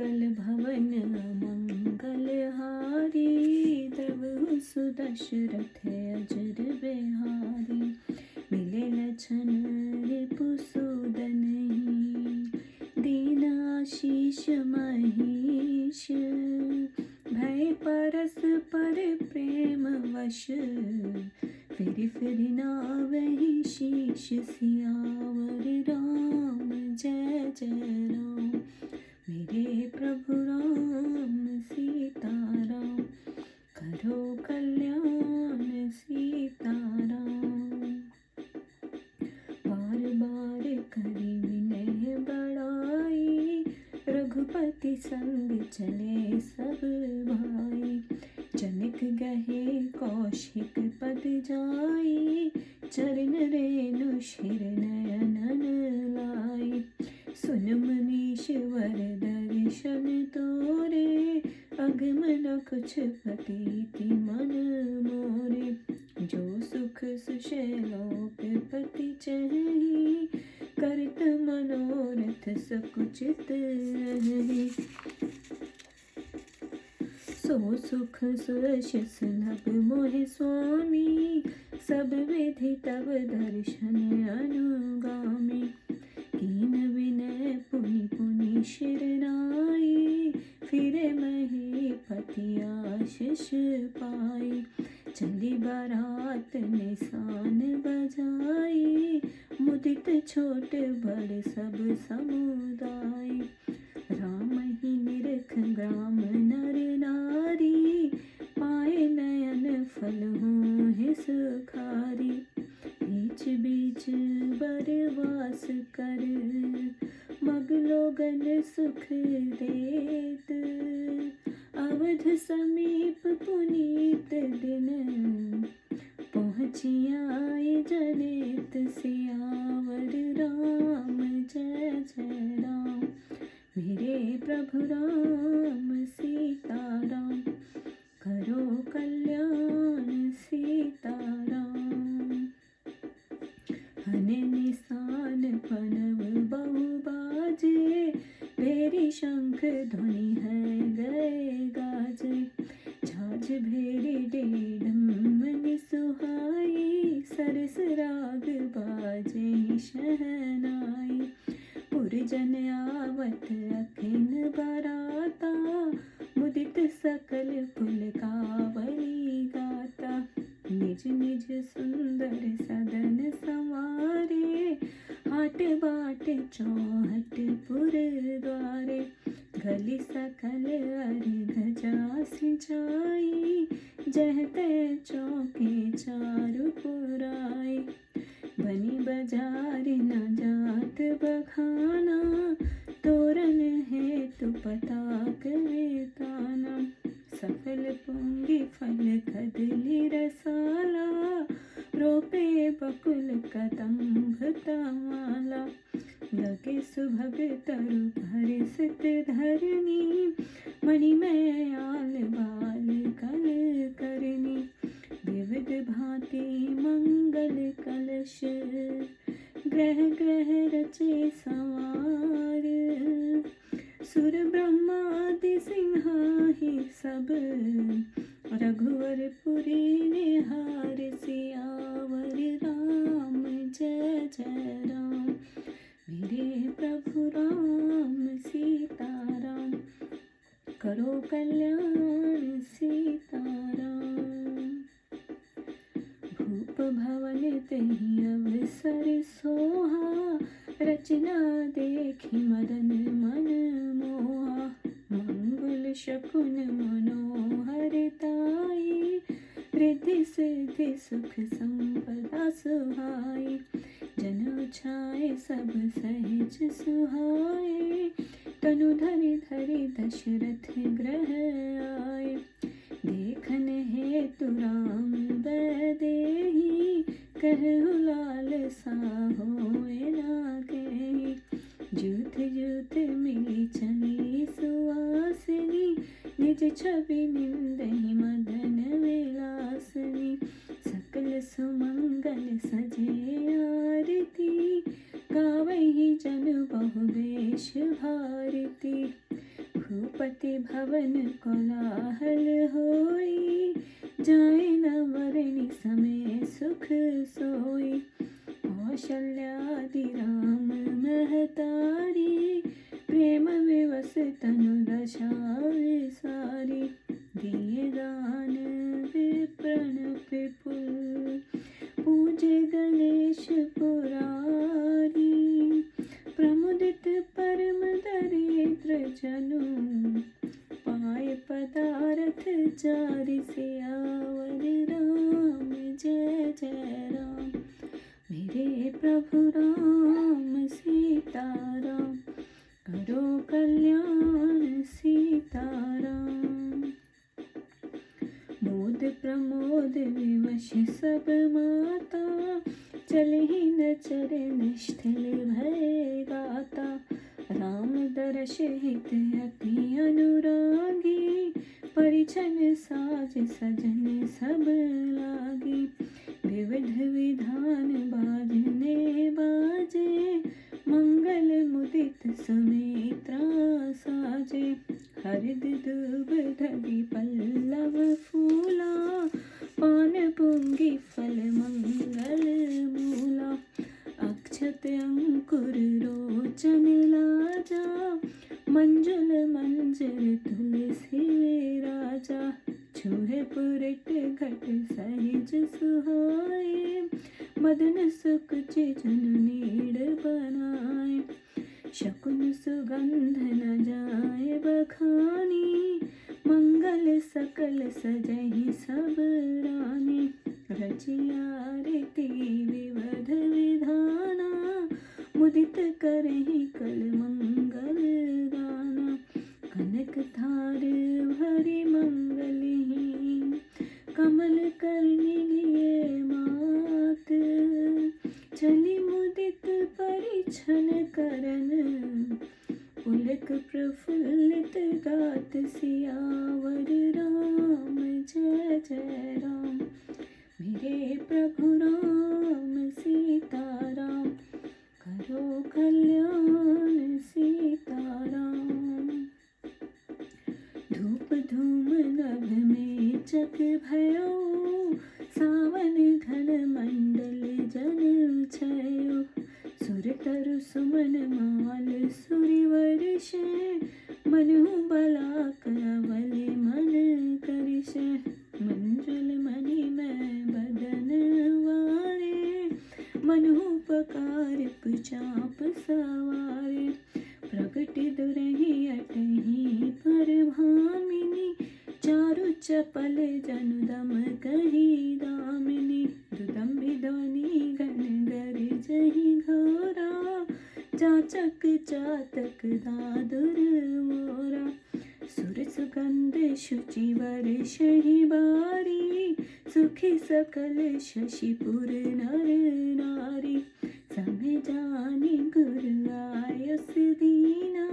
मंगल भवन मंगल हारी, द्रवहु सुदशरथ अजर बिहारी। मिले लछन रिपुसूदन, दीन आशीष महेश। भय परस पर प्रेम वश, फिर नावहि शीश। सियावर राम जय जय राम, मेरे प्रभु राम सीताराम। करो कल्याण सीताराम, बार बार करि विनय बड़ाई। रघुपति संग चले सब भाई, जनक गहे कौशिक पद जाई। चरण रेणु शिर नयनन लाई, सुन मुनीश वर दर्शन तोरे। अगम न कुछ प्रतीति मन मोरे, जो सुख सुशैलोक पति चहि। करत मनोरथ सकुचित रहि, सो सुख सुयश सुलभ मोहि स्वामी। सब विधि तब दर्शन अनुगामी, कीन विनय पुनि पुनि शिर नाई। फिरे महीपति आशीष पाई, चली बारात निशान बजाई। मुदित छोट बड़ सब समुदाय, राम ही निरख ग्राम नर नारी। पाए नयन फल होहि सुखारी, बीच बीच बरवास कर। मग लोगन सुख देत, अवध समीप पुनीत दिन। पहुँचियाए जनित, सियावर राम जय जय राम, मेरे प्रभु राम सीताराम। करो कल्याण सीताराम, हने निशान पनव बहु बाजे। भेरी शंख ध्वनि है गए गाजे, झाझ भेरी डेढ़ सुहाई। सरस राग बाजे शहनाई, पुरजन आवत अखिन बाराता। मुदित सकल पुलकावली गाता, निज निज सुंदर सदन संवारे। हाट बाट चौहट पुर द्वारे, गली सकल अर्घ जा सिंचाई। जह तह चौके चारु पुराई, बनी बाजार न जात बखाना। तोरण हेतु पताक वेताना, सफल पुंगी फल कदली रसाला। रोपे बकुल कदम्भ तमाला, लगे सुभग तरु भर सित धरनी। मणिमय आल बाल कल करनी, विविध भांति मंगल कलश। ग्रह ग्रह रचे संवार, सुर ब्रह्मादि सिंहाहि सब। रघुवर पुरी निहार, सियावर राम जय जय राम, मेरे प्रभु राम सीताराम। करो कल्याण सीताराम, भूप भवन तेहि अवसर सोहा। रचना देखि मदन मन मोहा, मंगल शकुन मनोहरताई। रिद्धि सिद्धि सुख संपदा सुहाई, जन छाए सब सहज सुहाए। तनु धरि धरि दशरथ ग्रह आए, देखन हेतु राम बैदेहि। कहु लालसा होए लागे, जूथ जूथ मिली चली सुवासिनी। निज छवि निंदहि मदन विलासिनी, सकल सुमंगल सजे आरती। गावहि जन बहु वेश भारती, रघुपति भवन कोलाहल होई, जाए न मरनी समय सुख सोई। कौशल्यादि राम महतारी, प्रेम विवश तनु दशा विसारी। दिए दान विप्रण विपुल, पूजे गणेश पुरारी। प्रमुदित परम दरिद्र जनु, पाए पदारथ चारि। सियावर राम जय जय राम, मेरे प्रभु राम सीताराम। करो कल्याण सीताराम। मोद प्रमोद विवश सब माता, चलहि न चरण स्थल भय गाता। राम दर्श हित अति अनुरागी, परिछन साज सजन सब लागी। विविध विधान बाजने बाजे, मंगल मुदित सुमित्रा साजे। हरिद दूब दधि पल्लव फूला, पान पुंगी फल मंगल मूला। अक्षत अंकुर रोचन लाजा, मंजुल मंजर तुलसी राजा। छुहे पुरट घट सहज सुहाए, मदन सुकुचि जनु नीड़ बनाए। शकुन सुगंध न जाए बखानी, मंगल सकल सजहि सब रानी। रचिया रीति विविध विधाना, मुदित करहि कल मंगल गाना। कनक थार भरि मंगलहि, कमल करनि लिए मात। चली मुदित परिछन करन, पुलक प्रफुल्लित गात। सियावर राम जय जय राम, मेरे प्रभु राम सीताराम। करो कल्याण सीताराम। धूप धूम नभ में चक भयो, सावन घन मंडल जन छयो। सुर तरु सुमन माल सुरि वर्षे, मनु बलाक अवल मन करिषे। मंजुल मणि मैं बदन वारे, मनोपकार चाप सवारे। प्रगति दुरहि अटहि पर भामिनी, चारु चपल जनु दम कही दामिनी। दुदम्भि ध्वनि गण गरजहि घोरा, चाचक चातक दादुर मोरा। सुर सुगंध शुचि वर्षहि बारी, सुखी सकल शशिपुर नर नारी। समय जानि गुर आयस दीना,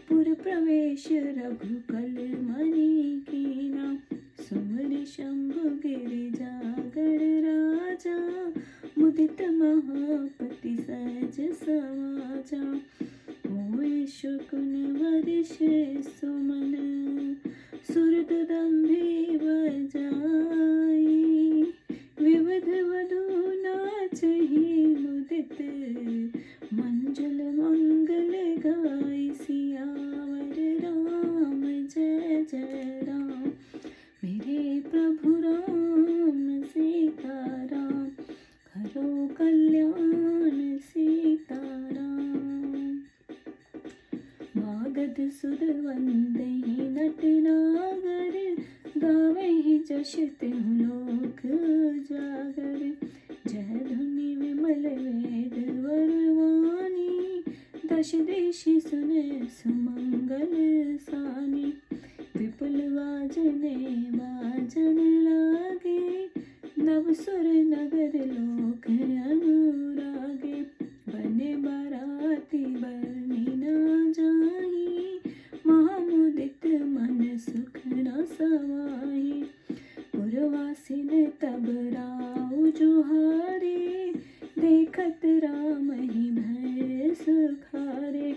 पुर प्रवेश रघुकल मनि कीना। सुमर शंभु गिरिजागर राजा, मुदित महापति सहज समाजा। होय शकुन वर्षे सुमन, सुरदुदम्भि बजाई। विविध वधु नाचहि मुदित, मंजुल मंगल गाई। सियावर राम जय जय राम, मेरे प्रभु राम सीताराम। करो कल्याण सीताराम। मागध सुर वंदहि नट नागर, गावहि जश तिहुँ लोक जागर। जय धुनि विमल वेद वरवानी, दश देश सुने सुमंगल सानी। विपुल वाजने बाजन लागे, नव सुर नगर लोक अनुरागे। बने बाराती बरनी न जाही, महामुदित मन सुख न समाही। पुरवासिन तब राउ जुहारे, देखत राम ही भय सुखारे।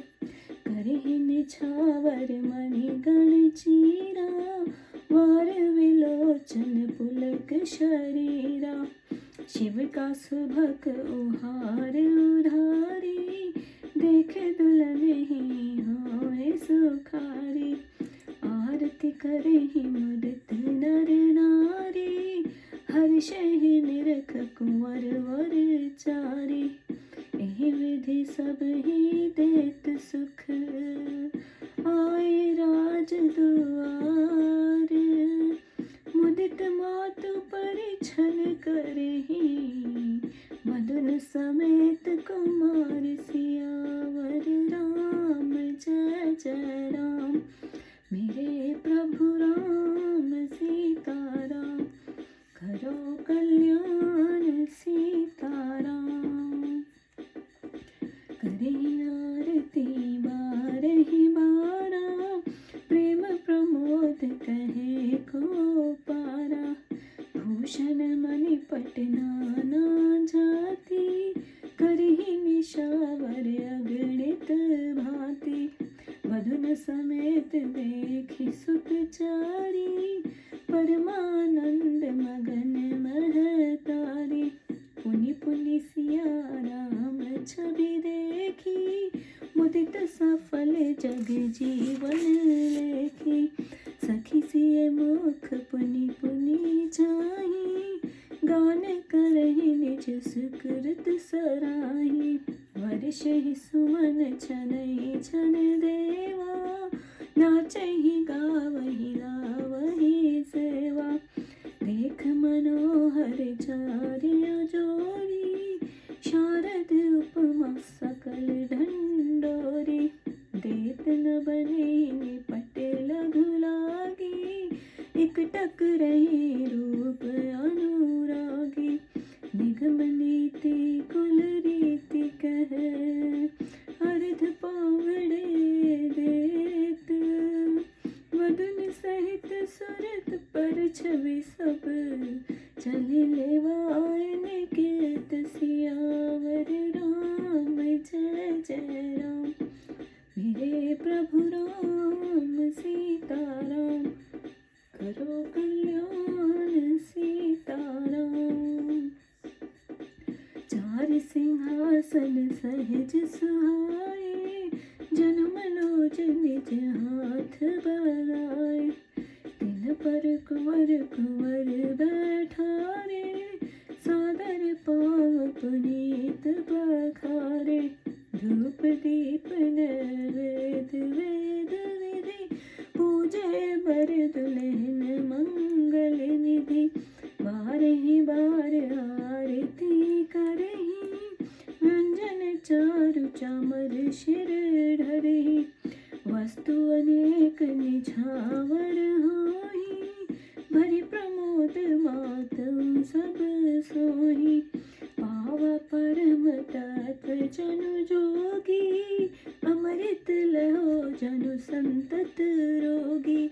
करहिन निछावर मणिगण चीरा, वार विलोचन पुलक शरीरा। शिव का सुभग उहार उधारी, देखे दुल्हन ही होए सुखारी। आरती करे ही मुदित नर नारी, हर्ष ही निरख कुंवर वर चारी। एहि विधि सब ही देत सुख, आए राज दुआर। मुदित मातु परिछन करही, मधुन समेत कुमार सियावर राम जय जय राम। मेरे प्रभु राम सीताराम, करो कल्याण सीताराम। करे आरती बारहि बारा, प्रेम प्रमोद कहे को पारा। भूषण मणिपट नाना जाति, करहि निशावर अगणित भांति। वधुन समेत देखि सुत चारी, परमानंद मगन महतारी। पुनि पुनि सिया राम छवि देखी, मुदित सफल जग जीवन लेखी। सखी सिय मुख पुनि पुनि चाही, गान करहि निज सुकृत सराही। वर्षहि सुमन छनहि छन देवा, नाचहि गावहि लावहि सेवा। देख मनोहर चार्य जोरी, शारद उपमा सकल ढंडोरी। देत न बने निपट लघु लागी, इकटक रही रूप अनुरागी। निगम नीति कुल रीति कहे, अर्ध पावड़े देत। वदन सहित सुरत पर छवि सब, चले लेवाय निकेत सियावर राम जय जय राम। मेरे प्रभु राम सीताराम, करो कल्याण सीताराम। चार सिंहासन सहज सुहाए, जन मनोज निज हाथ बनाए। तिन पर कुंवर कुंवर बैठारे, सादर पाँव पुनीत बखारे। धूप दीप नैवेद्य वेद विधि, पूजे बर दुल्हन मंगल निधि। बारहि बार आरती करही, व्यंजन चारु चामर शिर ढरही। वस्तु अनेक निछावर होही, भरि प्रमोद मातु सब सोही। पावा परम तत्व जनु जोगी, अमृत लहो जनु संतत रोगी।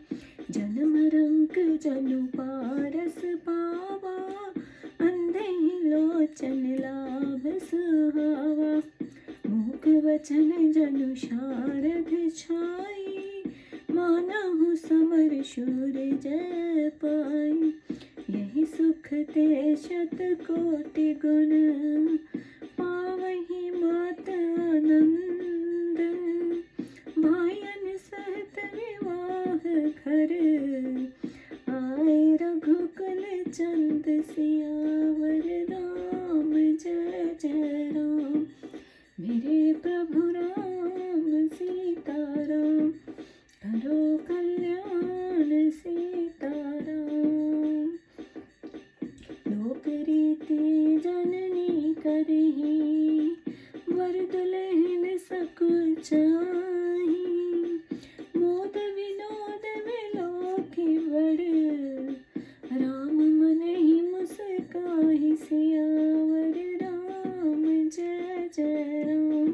जन्म रंक जनु पारस पावा, अंधहि लोचन लाभ सुहावा। मूक वचन जनु शारद छाई, मानहु समर शूर जय पाई। यही सुख ते शत कोटि गुण, पावहि मात आनंद। भायन सहित विवाह घर, आए रघुकुल चंद सियावर राम जय जय राम। मेरे प्रभु राम सीताराम, करो कल्याण सीताराम। लोक रीति जननी करही, वर दुल्हन सकुल चाही। मोद विनोद विलोकी बड़, राम मनहि मुस्काहि सियावर राम जय जय राम।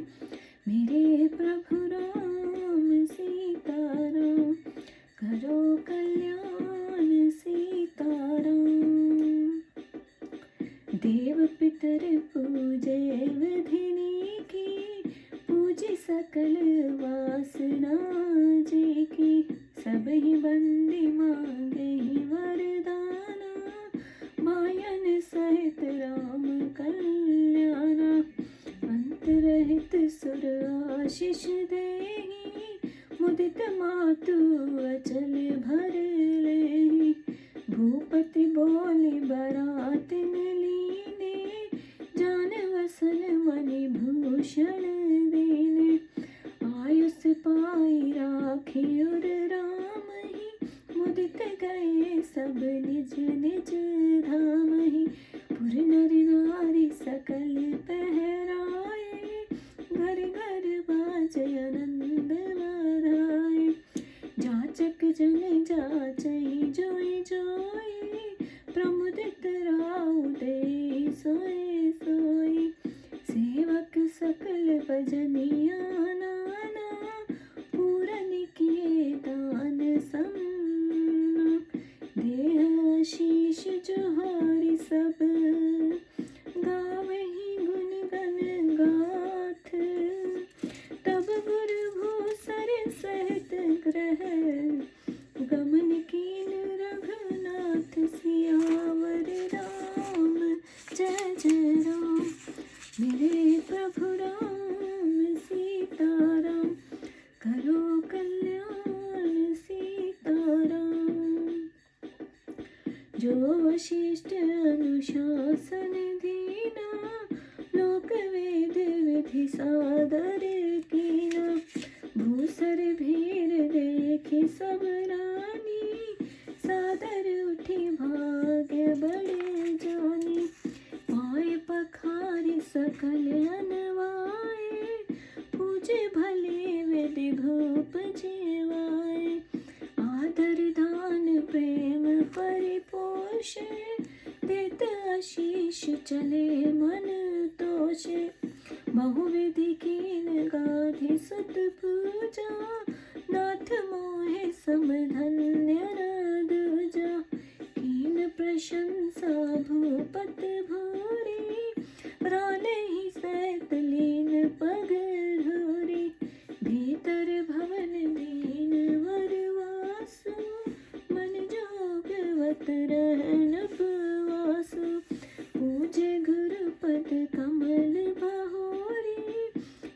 मेरे प्रभु राम सीताराम, करो कल्याण सीताराम। देव पितर पूजे विधिनी की, पूजी सत सकल वासना जी की, सब ही बंदी मांगे ही वरदाना, मायन सहित राम कल्याणा। अंत रहित सुर आशीष देहि, मुदित मातु अचल भर लेहि। भूपति बोले बरातिन लीने, जान वसन मणि भूषण दीने। आयुष पाई राखी उर राम ही, मुदित गए सब निज निज धाम ही। पुर नर नारी सकल पहराए, घर घर बाजे आनंद बधाए। जाचक जन जाचहि जोई जोई, प्रमुदित राउ दे सोई सोई। सेवक सकल भजनिया नाना, पूरन किए दान सम्मान। देह शीश जोहारी सब, गावहि गुण गण गाथ। तब गुर भूसर सहित ग्रह, गमन कीन रघुनाथ सियावर राम। जय जय राम मेरे प्रभु राम, सीताराम करो कल्याण सीताराम। जो वशिष्ठ अनुशासन दीना, लोक वेद विधि सादर कीना। भूसर भीर देखी सब रानी, सादर उठी भाग्य बड़े जानी। पाए पखारी सकल अनवाए, पूजे भले विधि भूप जीवाए। आदर दान प्रेम परिपोषे, देत आशीष चले मन तोषे। बहुविधि कीन गाधि सुत पूजा, नाथ मोहे समधन्य न दूजा। कीन प्रशंसा भूपत भूरी, रालेहि सहित लीन पग धूरी। भीतर भवन दीन वर वासु, मन जोगवत रहन उपवासु। पूजे गुरुपद कमल बहोरी,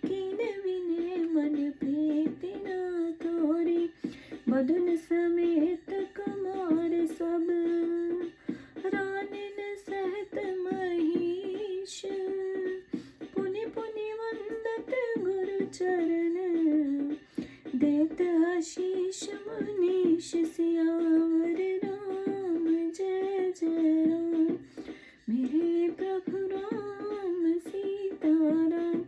कीन विने मन प्रीति न तोरी। बदन समेत कुमार सब, रानिन सहित महिष। पुनि पुनि वंदत गुरु चरण, देत आशीष मुनीश सियावर राम। जय जय राम मेरे प्रभु राम, सीताराम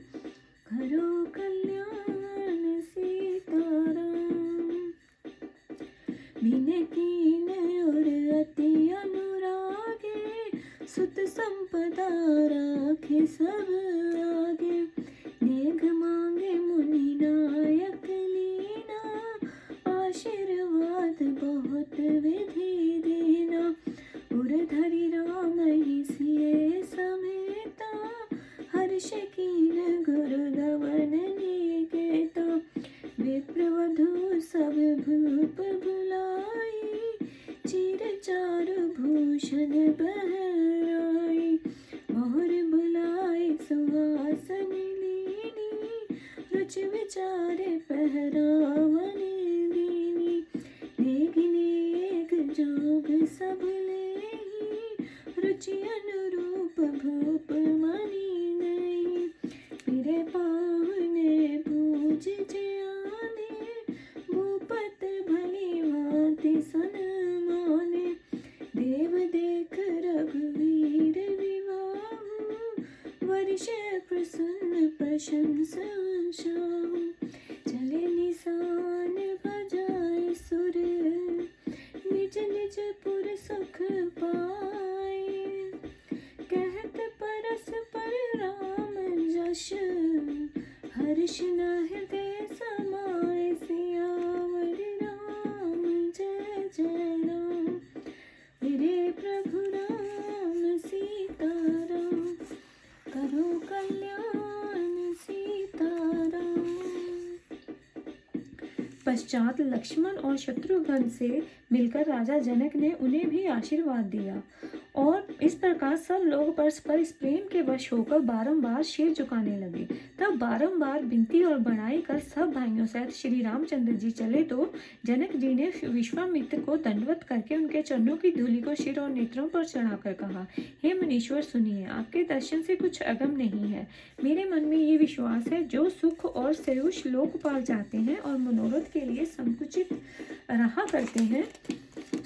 करो कल्याण सीताराम। बिन कीन और अति अनुरागे, सुत संपदा राखे सब आगे। नेघ मांगे मुनि नायक लीना, आशीर्वाद बहुत विधि दीना। उर धरि राम ही सिए समेता, हर्ष कीन गुरु गवन निकेता। विप्रवधु सब भूप भुलाई, चीर चारु भूषण बहराई। मोहर बुलाए सुहासन लीनी, रुचि विचारे पहरावन दीनी। नेग नेग जोग सब लेहि, रुचि अनुरूप भूप मनि नहीं। फिरे पाहुने पूज ज्याने, भूपत भली भांति सन्माने। देव देख रघुवीर विवाहु, वर्ष प्रसन्न प्रशंसा शाहु। चले निसान बजाय सुर, निज निज पुर सुख पाए। पश्चात लक्ष्मण और शत्रुघ्न से मिलकर राजा जनक ने उन्हें भी आशीर्वाद दिया और इस प्रकार सब लोग परस्पर इस प्रेम के वश होकर बारंबार सिर झुकाने लगे। तब बारंबार विनती और बड़ाई कर सब भाइयों सहित श्री रामचंद्र जी चले तो जनक जी ने विश्वामित्र को दंडवत करके उनके चरणों की धूलि को सिर और नेत्रों पर चढ़ाकर कहा, हे मुनीश्वर सुनिए, आपके दर्शन से कुछ अगम नहीं है। मेरे मन में ये विश्वास है, जो सुख और सयुष लोकपाल चाहते हैं और मनोरथ के लिए संकुचित रहा करते हैं,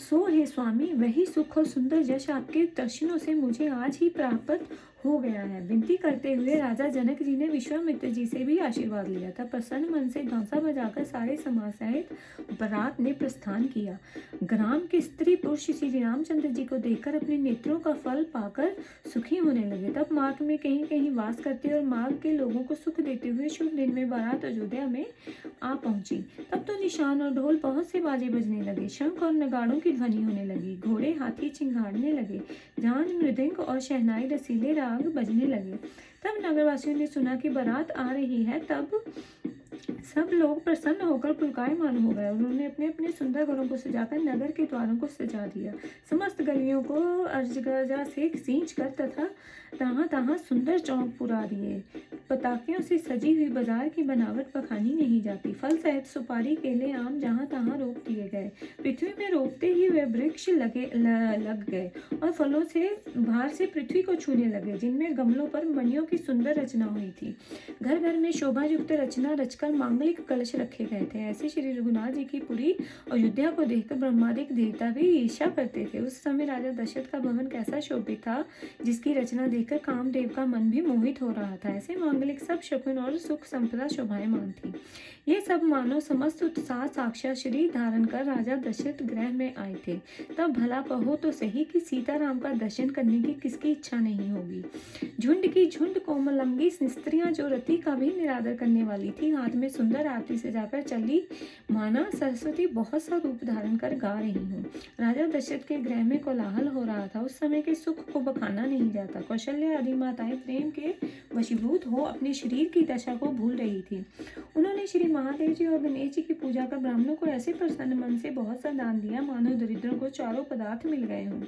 सो हे स्वामी, वही सुख और सुंदर यश आपके दर्शनों से मुझे आज ही प्राप्त हो गया है। विनती करते हुए राजा जनक जी ने विश्वामित्र जी से भी आशीर्वाद लिया था। प्रसन्न मन से धौंसा बजाकर सारे समाज सहित बारात ने प्रस्थान किया। ग्राम के स्त्री पुरुष श्री रामचंद्र जी को देखकर अपने नेत्रों का फल पाकर सुखी होने लगे। तब मार्ग में कहीं कहीं वास करते और मार्ग के लोगों को सुख देते हुए शुभ दिन में बारात अयोध्या में आ पहुंची। तब तो निशान और ढोल बहुत से बाजे बजने लगे, शंख और नगाड़ों की ध्वनि होने लगी, घोड़े हाथी चिंगाड़ने लगे, झांझ मृदंग और शहनाई रसीले राग बजने लगे। तब नगरवासियों ने सुना कि बारात आ रही है। तब सब लोग प्रसन्न होकर पुलकायमान हो गए। उन्होंने अपने अपने सुंदर घरों को सजाकर नगर के द्वारों को सजा दिया। समस्त गलियों को अर्जगजा से सींच कर तथा तहाँ तहाँ सुंदर चौक पुरा दिए। पताकियों से सजी हुई बाजार की बनावट बखानी नहीं जाती। फल सहित सुपारी, केले, आम जहाँ तहाँ रोप दिए गए। पृथ्वी में रोपते ही वे वृक्ष लग गए और फलों से भार से पृथ्वी को छूने लगे, जिनमें गमलों पर मणियों की सुंदर रचना हुई थी। घर घर में शोभा युक्त रचना रचकर मांगलिक कलश रखे गए थे। ऐसे श्री रघुनाथ जी की पूरी अयोध्या को देखकर ब्रह्मादिक देवता भी ईर्ष्या करते थे। उस समय राजा दशरथ का भवन कैसा शोभित था, जिसकी रचना देखकर कामदेव का मन भी मोहित हो रहा था। ऐसे मांगलिक सब शकुन और सुख संपदा शोभायमान थी। ये सब मानव समस्त उत्साह साक्षात शरीर धारण कर राजा दशरथ गृह में आए थे। तब भला कहो तो सही कि सीताराम का दर्शन करने की किसकी इच्छा नहीं होगी। झुंड की झुंड कोमलंगी स्त्रियां जो रति का भी निरादर करने वाली थी, हाथ में सुंदर आरती सजाकर चली माना सरस्वती बहुत सा रूप धारण कर गा रही हूँ। राजा दशरथ के गृह में कोलाहल हो रहा था। उस समय के सुख को बखाना नहीं जाता। कौशल्या आदि माताएं प्रेम के वशीभूत हो अपने शरीर की दशा को भूल रही थी। उन्होंने श्री महादेव जी और गणेश जी की पूजा कर ब्राह्मणों को ऐसे प्रसन्न मन से बहुत सा दान दिया, मानो दरिद्रों को चारों पदार्थ मिल गए हों।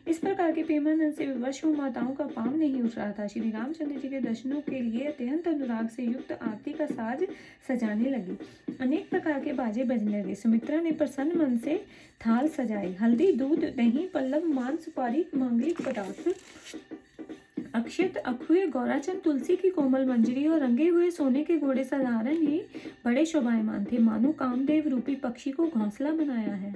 इस प्रकार के प्रेमानंद से विवश हो माताओं का पांव नहीं उठ रहा था। श्री रामचंद्र जी के दर्शनों के लिए अत्यंत अनुराग से युक्त आरती का साज सजाने लगी। अनेक प्रकार के बाजे बजने लगे। सुमित्रा ने प्रसन्न मन से थाल सजाई। हल्दी, दूध, दही, पल्लव, मान, सुपारी, मांगलिक पदार्थ, अक्षत, अखुए, गौराचंद, तुलसी की कोमल मंजरी और रंगे हुए सोने के घोड़े साधारण ही बड़े शोभायमान थे, मानो कामदेव रूपी पक्षी को घोंसला बनाया है।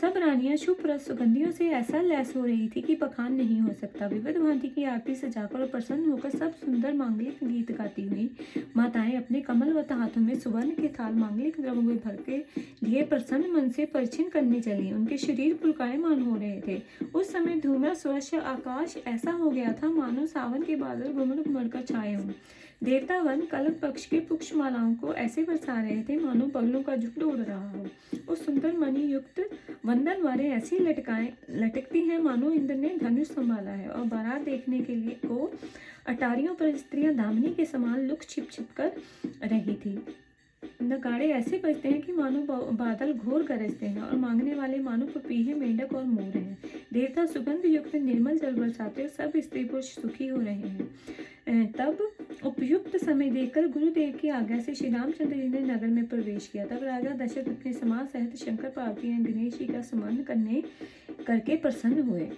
सब रानियां शुभ रस सुगंधियों से ऐसा लैस हो रही थी कि बखान नहीं हो सकता। विविध भांति की आरती सजाकर और प्रसन्न होकर सब सुंदर मांगलिक गीत गाती हुई माताएं अपने कमलवत हाथों में सुवर्ण के थाल मांगलिक द्रव्य भर के लिए प्रसन्न मन से परिचिन करने चली। उनके शरीर पुलकायमान हो रहे थे। उस समय धूम्र स्वच्छ आकाश ऐसा हो गया था मानो सावन के बादल घुमड़ घुमड़ कर छाए हों। देवतावन कल्प पक्ष के पुष्पमालाओं को ऐसे बरसा रहे थे मानो बगलों का झुंड उड़ रहा हो। उस सुंदर मणि युक्त वंदन वाले ऐसी लटकती हैं मानो इंद्र ने धनुष संभाला है। और बारात देखने के लिए को अटारियों पर स्त्रियां दामिनी के समान लुक छिप छिप कर रही थी। नगाड़े ऐसे बजते हैं कि मानो बादल घोर गरजते हैं और मांगने वाले मानो पपीहे, मेंढक और मोर हैं। देवता सुगंध युक्त निर्मल जल बरसाते, सब स्त्री पुरुष सुखी हो रहे हैं। तब उपयुक्त समय देखकर गुरुदेव की आज्ञा से श्री रामचंद्र जी ने नगर में प्रवेश किया। तब राजा दशरथ अपने समाज सहित शंकर, पार्वती और गणेश जी का सम्मान करके प्रसन्न हुए।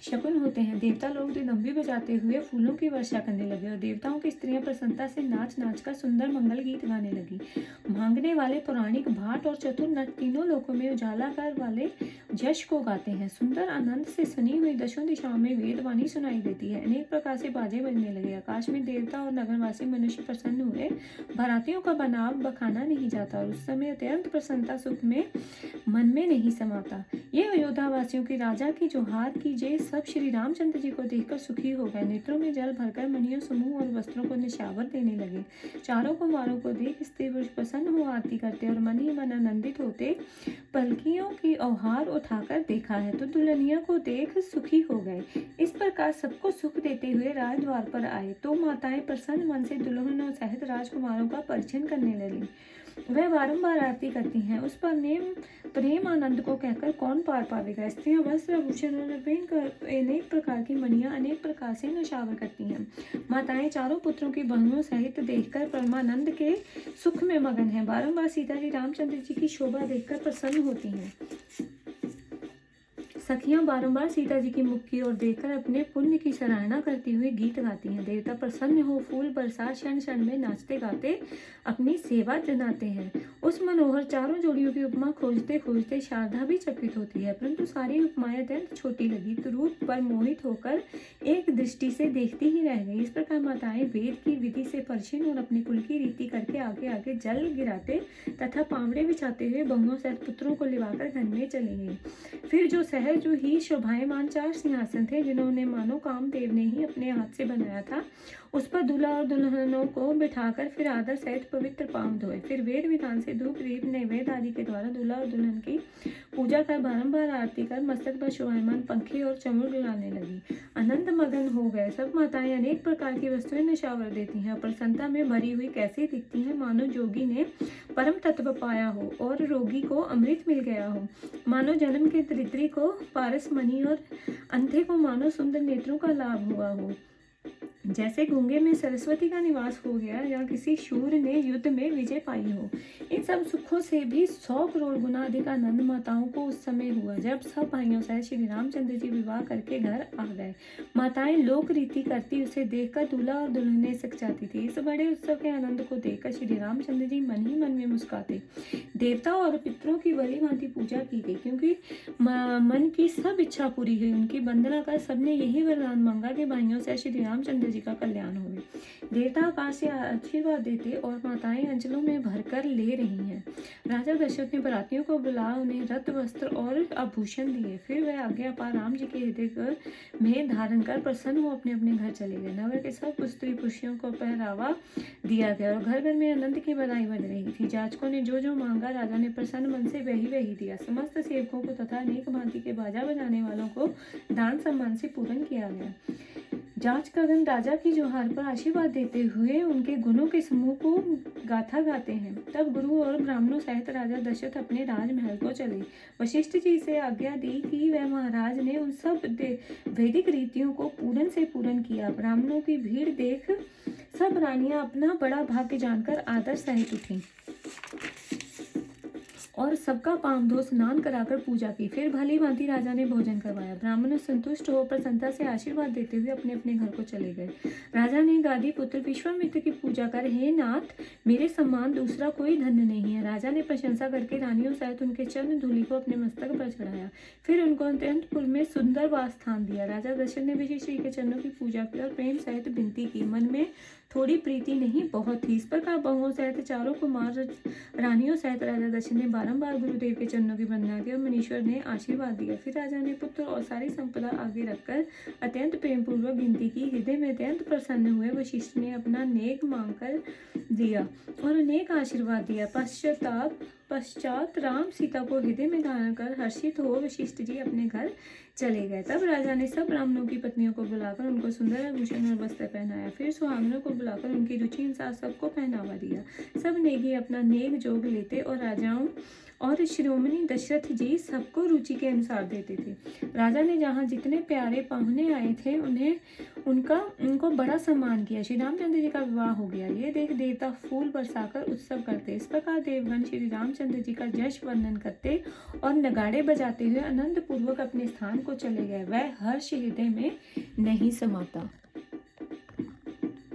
शकुन होते हैं। देवता लोग दिनम्बी बजाते हुए फूलों की वर्षा करने लगे और देवताओं की स्त्रियां प्रसन्नता से नाच नाच कर सुंदर मंगल गीत गाने लगी। मांगने वाले पौराणिक भाट और चतुर नट तीनों लोकों में उजाला कर वाले यश को गाते हैं। सुंदर आनंद से सनी हुई दशों दिशाओं में वेदवाणी सुनाई देती है। अनेक प्रकार से बाजे बजने लगे। आकाश में देवता और नगरवासी मनुष्य प्रसन्न हुए। बारातियों का बनाव बखाना नहीं जाता और उस समय अत्यंत प्रसन्नता सुख में मन में नहीं समाता। ये अयोध्यावासियों की राजा की जोहार कीजिए। सब श्री रामचंद्र जी को देखकर सुखी हो गए। नेत्रों में जल भरकर मणियों, समूह और वस्त्रों को निशावर देने लगे। चारों कुमारों को देख स्त्री पुरुष प्रसन्न हो आरती करते और मन ही मन आनंदित होते पलकियों की औहार उठाकर देखा है तो दुल्हनिया को देख सुखी हो गए। इस प्रकार सबको सुख देते हुए राजद्वार पर आए तो माताएं प्रसन्न मन से दुल्हनों सहित राजकुमारों का परिचय करने लगी। वह बारंबार आरती करती हैं। उस पर प्रेम आनंद को कहकर कौन पार पावेगा। स्त्रियां वस्त्र आभूषण और अनेक प्रकार की मणियां अनेक प्रकार से नशावर करती हैं। माताएं चारों पुत्रों की बहनों सहित देखकर परमानंद के सुख में मगन है। बारंबार सीता जी रामचंद्र जी की शोभा देखकर प्रसन्न होती हैं। सखियां बारंबार सीता जी की मुख की ओर देखकर अपने पुण्य की सराहना करती हुई गीत गाती हैं। देवता प्रसन्न हो फूल बरसात क्षण क्षण में नाचते गाते अपनी सेवा जनाते हैं। उस मनोहर चारों जोड़ियों की उपमा खोजते खोजते शारदा भी चकित होती है, परंतु सारी उपमाएं अत्यंत छोटी लगी तो रूप पर मोहित होकर एक दृष्टि से देखती ही रह गई। इस प्रकार माताएं वेद की विधि से परिचिन और अपनी कुल की रीति करके आगे आगे जल गिराते तथा पावड़े बिछाते हुए बहुओं सहित पुत्रों को लिवाकर घर में चली गई। फिर जो सहज जो ही शोभायमान 4 सिंहासन थे, जिन्होंने मानो कामदेव ने ही अपने हाथ से बनाया था, उस पर दूल्हा और दुल्हनों को बिठाकर फिर आदर सहित पवित्र पांव धोए। फिर वेद विधान से धूप दीप नैवेद्य आदि के द्वारा दूल्हा और दुल्हन की पूजा कर बारंबार आरती कर मस्तक पर शोभायमान पंखे और चमुर गिराने लगी। आनंद मगन हो गए। सब माताएं अनेक प्रकार की वस्तुएं नशावर देती हैं। प्रसन्नता में भरी हुई कैसी दिखती हैं, मानो जोगी ने परम तत्व पाया हो और रोगी को अमृत मिल गया हो। मानो जन्म के दरिद्री को पारस मणि और अंधे को मानो सुंदर नेत्रों का लाभ हुआ हो। जैसे गूंगे में सरस्वती का निवास हो गया या किसी शूर ने युद्ध में विजय पाई हो। इन सब सुखों से भी 100 करोड़ गुना अधिक आनंद माताओं को उस समय हुआ जब सब भाइयों सहित श्री रामचंद्र जी विवाह करके घर आ गए। माताएं लोक रीति करती उसे देखकर दूल्हा और दुल्हनें सकचाती थी। इस बड़े उत्सव के आनंद को देखकर श्री रामचंद्र जी मन ही मन में मुस्कुराते। देवता और पितरों की भली भांति पूजा की गई, क्योंकि मन की सब इच्छा पूरी हुई। उनकी वंदना कर सबने यही वरदान मांगा कि भाइयों से श्री रामचंद्र जी का कल्याण होवे। देवता आकाश से आशीर्वाद देते और माताएं अंचलों में भरकर ले रही हैं। राजा दशरथ ने बरातियों को बुला उन्हें रत्न वस्त्र और आभूषण दिए। फिर वह आज्ञा पा राम जी के हृदय में धारण कर प्रसन्न हो अपने अपने घर चले गए। नगर के सब स्त्री पुरुषों को पहरावा दिया गया और घर घर में आनंद की बधाई बज रही थी। जाचकों ने जो जो मांगा राजा ने प्रसन्न मन से वही दिया। समस्त सेवकों को तथा अनेक भांति के बाजा बजाने वालों को दान सम्मान से पूर्ण किया गया। जांच करन राजा की जोहार पर आशीर्वाद देते हुए उनके गुणों के समूह को गाथा गाते हैं। तब गुरु और ब्राह्मणों सहित राजा दशरथ अपने राजमहल को चले। वशिष्ठ जी से आज्ञा दी कि वह महाराज ने उन सब वैदिक रीतियों को पूर्ण से पूर्ण किया। ब्राह्मणों की भीड़ देख सब रानियां अपना बड़ा भाग्य जानकर आदर सहित उठी और सबका पांव धो स्नान कराकर पूजा की। फिर भली भांति राजा ने भोजन करवाया। ब्राह्मण संतुष्ट हो प्रसन्नता से आशीर्वाद देते हुए अपने अपने घर को चले गए। राजा ने गादी पुत्र विश्वामित्र की पूजा कर, हे नाथ, मेरे समान दूसरा कोई धन्य नहीं है। राजा ने प्रशंसा करके रानियों सहित उनके चरण धूलि को अपने मस्तक पर चढ़ाया। फिर उनको अत्यंतपुर में सुंदर वास स्थान दिया। राजा दशरथ ने भी श्री के चरणों की पूजा की और प्रेम सहित विनती की। मन में थोड़ी प्रीति नहीं, बहुत थी। इस प्रकार बहुओं सहित चारों कुमार रानियों सहित राजा दशरथ ने बारंबार गुरुदेव के चरणों की वंदना की और मुनीश्वर ने आशीर्वाद दिया। फिर राजा ने पुत्र और सारी संपदा आगे रखकर अत्यंत प्रेम पूर्वक विनती की। हृदय में अत्यंत प्रसन्न हुए वशिष्ठ ने अपना नेक मांगकर दिया और अनेक आशीर्वाद दिया। पश्चात राम सीता को हृदय में धारण कर हर्षित हो वशिष्ठ जी अपने घर चले गए। तब राजा ने सब ब्राह्मणों की पत्नियों को बुलाकर उनको सुंदर आभूषण और वस्त्र पहनाया। फिर सुहागनों को बुलाकर उनकी रुचि अनुसार सबको पहनावा दिया। सब नेगी अपना नेक जोग लेते और राजाओं और शिरोमणि दशरथ जी सबको रुचि के अनुसार देते थे। राजा ने जहाँ जितने प्यारे पाहुने आए थे उनको बड़ा सम्मान किया। श्री रामचंद्र जी का विवाह हो गया। ये देख देवता फूल बरसाकर उत्सव करते। इस प्रकार देवगण श्री रामचंद्र जी का यश वर्णन करते और नगाड़े बजाते हुए आनंद पूर्वक अपने स्थान को चले गए। वह हर्ष हृदय में नहीं समाता।